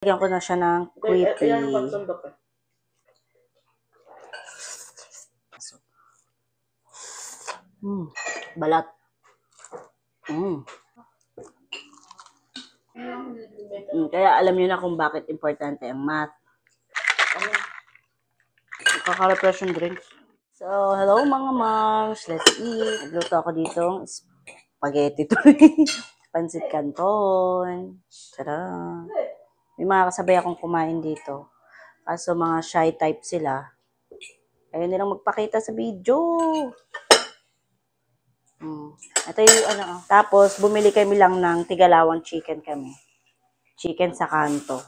Lagyan ko na siya ng creepy. Balat. Kaya alam niyo na kung bakit importante ang math. Kaka-refreshing drinks. So, hello mga moms. Let's eat. Nagluto ako dito. Spaghetti to. Pansit canton. Tara. May mga kasabay akong kumain dito. Kaso mga shy type sila. Ayaw nilang magpakita sa video. Ito yung ano. Tapos, bumili kami lang ng tigalawang chicken kami. Chicken sa kanto.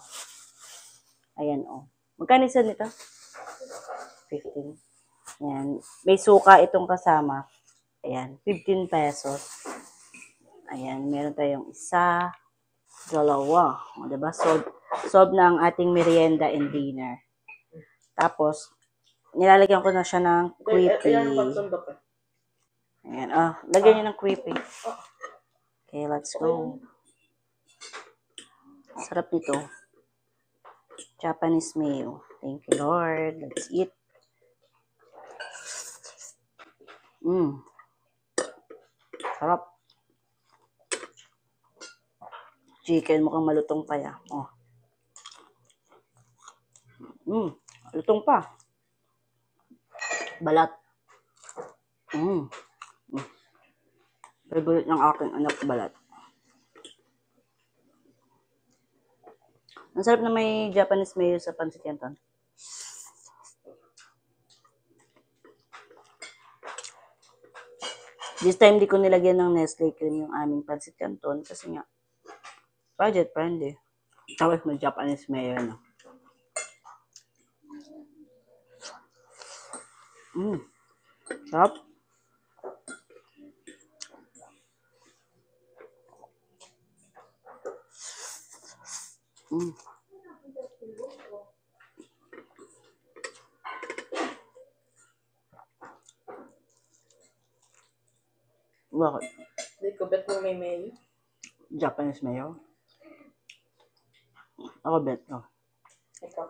Ayan, oh. Magkano isa nito? 15. Ayan. May suka itong kasama. Ayan. 15 pesos. Ayan. Meron tayong isa, dalawa. O, diba? Solve na ang ating merienda and dinner. Tapos, nilalagyan ko na siya ng creepy. Ayan. Oh, lagyan niyo ng creepy. Okay, let's go. Sarap nito. Japanese mayo. Thank you, Lord. Let's eat. Sarap. Chicken, mukhang malutong pa yan. Oh. Malutong pa. Balat. Favorite ng aking anak, balat. Ang sarap na may Japanese mayo sa pansit canton. This time, di ko nilagyan ng Nestle cream yung aming pansit canton kasi nga, budget friendly. Tapos may Japanese mayo na. Sarap. Bakit? Hindi ko bet mo may mayo. Japanese mayo? Ako bet, no? Ikaw.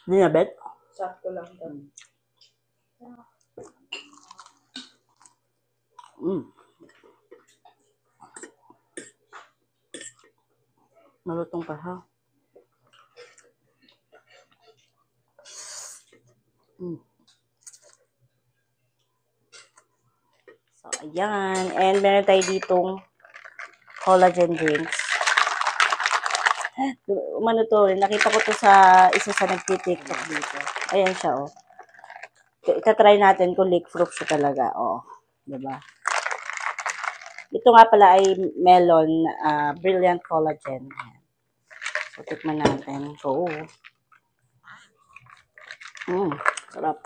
Hindi na bet? Sakto lang daw. Malutong pa ha. So, ayan. And meron tayo ditong collagen drinks. Umano to, nakita ko to sa isa sa nagtitiktok dito. Ayan siya, oh. Itatry natin kung leak-proof siya talaga. Oh, diba? Ito nga pala ay melon brilliant collagen. So, tikman natin. So, sarap.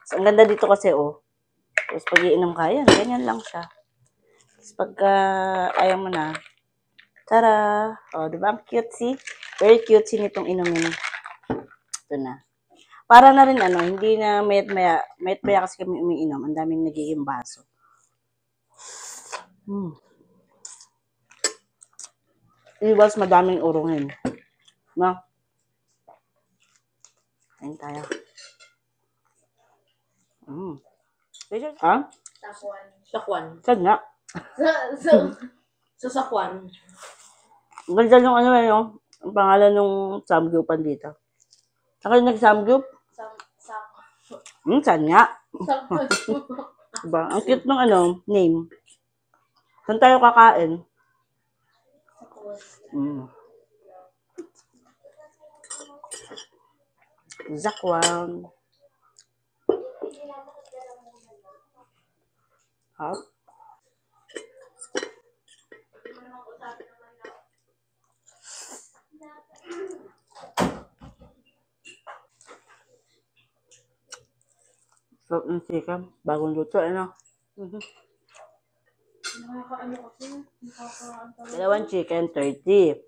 So, ang ganda dito kasi, oh. Tapos pag iinom ka, yan, ganyan lang siya. Tapos pagka ayaw mo na, tara! O, diba? Ang cutesy. Very cutesy nitong inumin. Ito na. Para na rin, ano, hindi na mayat-maya kasi kami umiinom. Ang daming nagiging baso. Iwas madaming urungin. No? Ayun tayo. Ha? Sakwan. Saan nga? Sa sakwan. Ang ganda nung ano yun, ang pangalan nung samgyupan dito. Saka yung nag-samgyup? Saan nga? Diba? Ang cute ng ano, name. Saan tayo kakain? Zakwan. Hop. So, yung chicken, bagong luto, ano? Dalawang chicken, 30.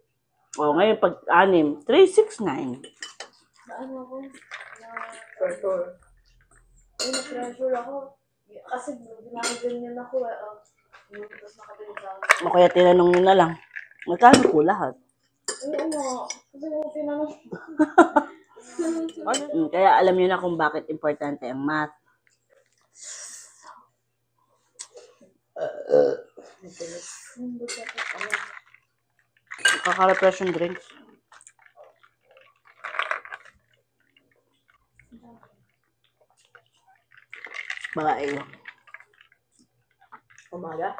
O, ngayon, pag-anim, 369. Ano ako? Pressure. Ay, na-pressure ako. Kasi ginaganyan ako. O kaya tinanong nyo na lang, magkano po lahat? Oo nga. Kasi kung tinanong. Kaya alam niyo na kung bakit importante ang math. Kaka-refresh yung drinks. Babae yun. Umaga?